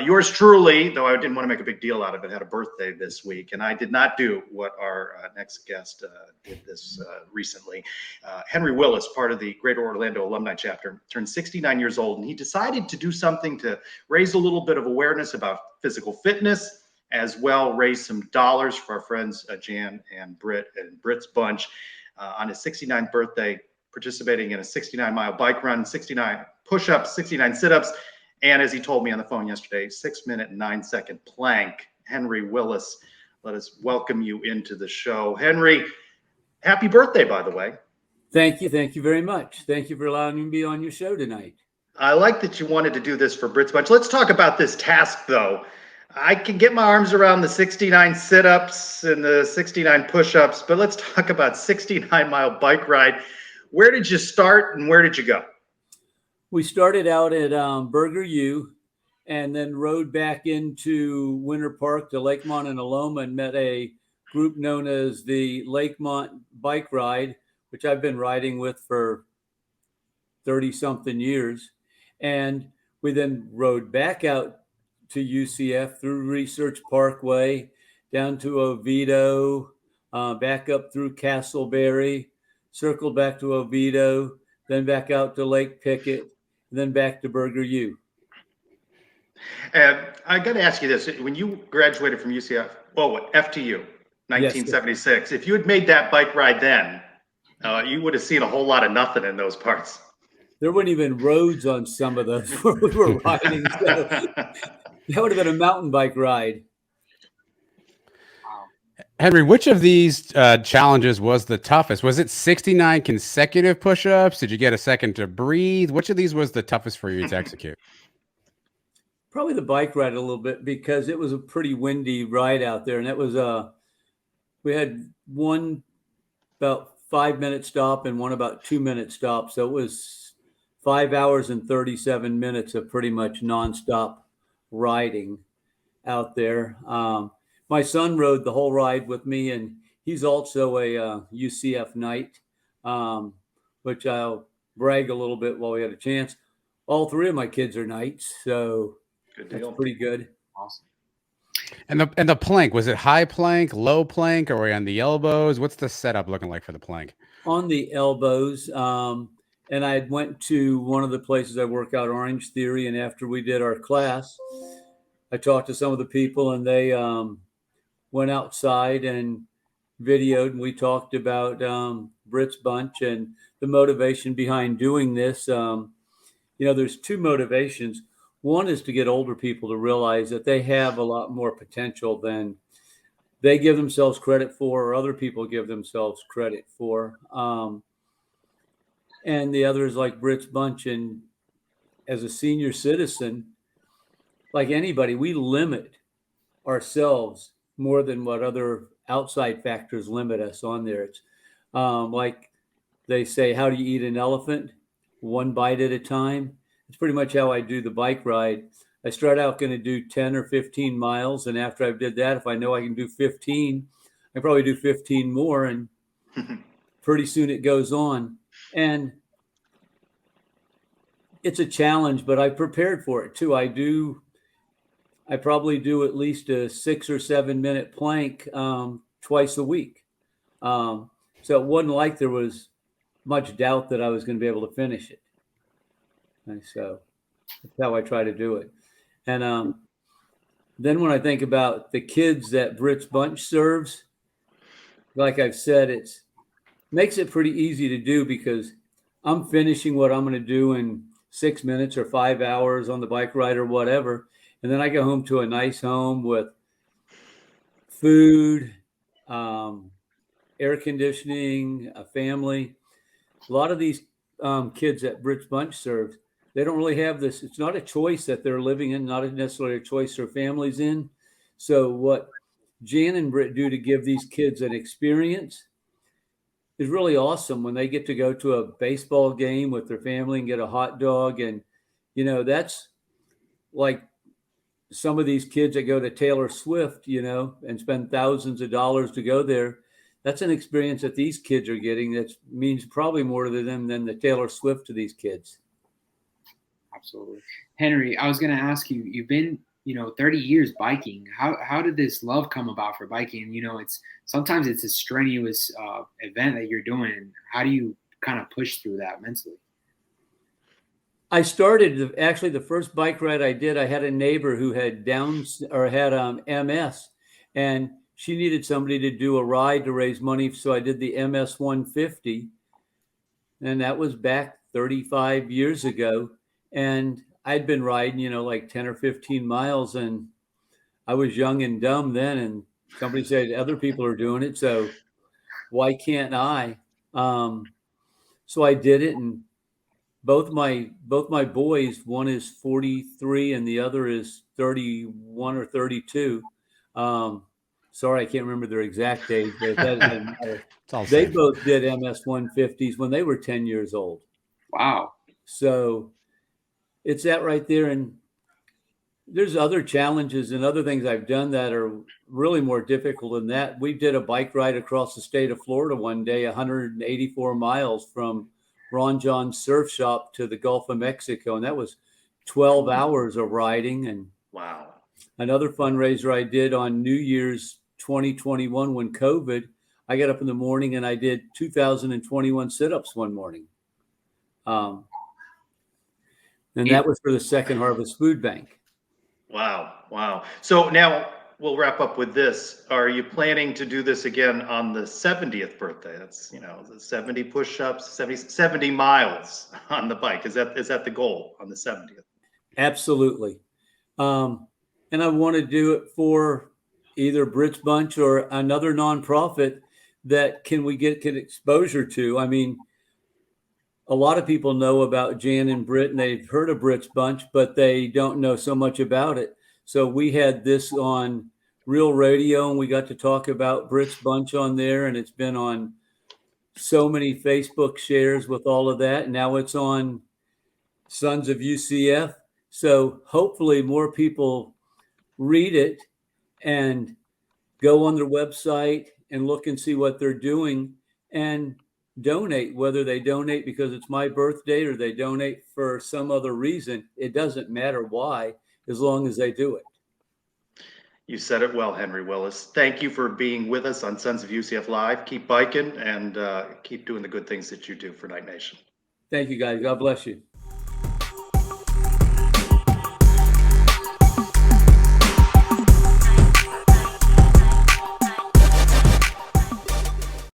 Yours truly, though I didn't want to make a big deal out of it, had a birthday this week, and I did not do what our next guest did this recently. Henry Willis, part of the Greater Orlando Alumni Chapter, turned 69 years old, and he decided to do something to raise a little bit of awareness about physical fitness, as well raise some dollars for our friends Jan and Britt and Britt's bunch on his 69th birthday, participating in a 69-mile bike run, 69 push-ups, 69 sit-ups, and as he told me on the phone yesterday, 6-minute and 9-second plank. Henry Willis, let us welcome you into the show. Henry, happy birthday, by the way. Thank you. Thank you very much. Thank you for allowing me to be on your show tonight. I like that you wanted to do this for Britt's bunch. Let's talk about this task, though. I can get my arms around the 69 sit-ups and the 69 push-ups, but let's talk about 69-mile bike ride. Where did you start and where did you go? We started out at Burger U and then rode back into Winter Park to Lakemont and Aloma and met a group known as the Lakemont Bike Ride, which I've been riding with for 30-something years. And we then rode back out to UCF through Research Parkway, down to Oviedo, back up through Castleberry, circled back to Oviedo, then back out to Lake Pickett, then back to Burger U. I got to ask you this. When you graduated from UCF, FTU, 1976, yes, if you had made that bike ride then, you would have seen a whole lot of nothing in those parts. There weren't even roads on some of those where we were riding. So that would have been a mountain bike ride. Henry, which of these challenges was the toughest? Was it 69 consecutive push-ups? Did you get a second to breathe? Which of these was the toughest for you to execute? Probably the bike ride a little bit because it was a pretty windy ride out there. And it was we had one about 5-minute stop and one about 2-minute stop. So it was 5 hours and 37 minutes of pretty much nonstop riding out there. My son rode the whole ride with me, and he's also a UCF Knight, which I'll brag a little bit while we had a chance. All 3 of my kids are Knights, so that's pretty good. Awesome. And the plank, was it high plank, low plank, or were you on the elbows? What's the setup looking like for the plank? On the elbows, and I went to one of the places I work out, Orange Theory, and after we did our class, I talked to some of the people, and they went outside and videoed, and we talked about Britt's bunch and the motivation behind doing this. There's 2 motivations. One is to get older people to realize that they have a lot more potential than they give themselves credit for or other people give themselves credit for. And the other is like Britt's bunch. And as a senior citizen, like anybody, we limit ourselves more than what other outside factors limit us on there. It's like they say, how do you eat an elephant? 1 bite at a time. It's pretty much how I do the bike ride. I start out going to do 10 or 15 miles. And after I've did that, if I know I can do 15, I probably do 15 more. And pretty soon it goes on. And it's a challenge, but I prepared for it too. I probably do at least a 6 or 7 minute plank twice a week. So it wasn't like there was much doubt that I was going to be able to finish it. And so that's how I try to do it. And then when I think about the kids that Britt's bunch serves, like I've said, it makes it pretty easy to do because I'm finishing what I'm going to do in 6 minutes or 5 hours on the bike ride or whatever. And then I go home to a nice home with food, air conditioning, a family. A lot of these kids that Britt's bunch serves, they don't really have this. It's not a choice that they're living in, not necessarily a choice their family's in. So what Jan and Britt do to give these kids an experience is really awesome when they get to go to a baseball game with their family and get a hot dog. And, that's like some of these kids that go to Taylor Swift, and spend thousands of dollars to go there. That's an experience that these kids are getting that means probably more to them than the Taylor Swift to these kids. Absolutely. Henry, I was going to ask you, you've been 30 years biking. How did this love come about for biking? It's sometimes it's a strenuous event that you're doing. And how do you kind of push through that mentally? I started actually the first bike ride I did. I had a neighbor who had MS, and she needed somebody to do a ride to raise money. So I did the MS 150, and that was back 35 years ago. And I'd been riding, like 10 or 15 miles, and I was young and dumb then. And somebody said other people are doing it, so why can't I? So I did it, and both my boys, one is 43 and the other is 31 or 32. Sorry, I can't remember their exact age, but that doesn't matter. They both did MS 150s when they were 10 years old. Wow. So it's that right there. And there's other challenges and other things I've done that are really more difficult than that. We did a bike ride across the state of Florida one day, 184 miles from Ron John's surf shop to the Gulf of Mexico. And that was 12 hours of riding. And wow. Another fundraiser I did on New Year's 2021 when COVID, I got up in the morning and I did 2,021 sit-ups one morning. And that was for the Second Harvest Food Bank. Wow. Wow. So now we'll wrap up with this. Are you planning to do this again on the 70th birthday? That's, the 70 push-ups, 70 miles on the bike. Is that the goal on the 70th? Absolutely. And I want to do it for either Britt's Bunch or another nonprofit that we get exposure to. I mean, a lot of people know about Jan and Britt, and they've heard of Britt's Bunch, but they don't know so much about it. So we had this on Real Radio, and we got to talk about Britt's Bunch on there, and it's been on so many Facebook shares with all of that. And now it's on Sons of UCF. So hopefully more people read it and go on their website and look and see what they're doing and donate, whether they donate because it's my birthday or they donate for some other reason. It doesn't matter why, as long as they do it. You said it well, Henry Willis. Thank you for being with us on Sons of UCF Live. Keep biking and keep doing the good things that you do for Night Nation. Thank you, guys. God bless you.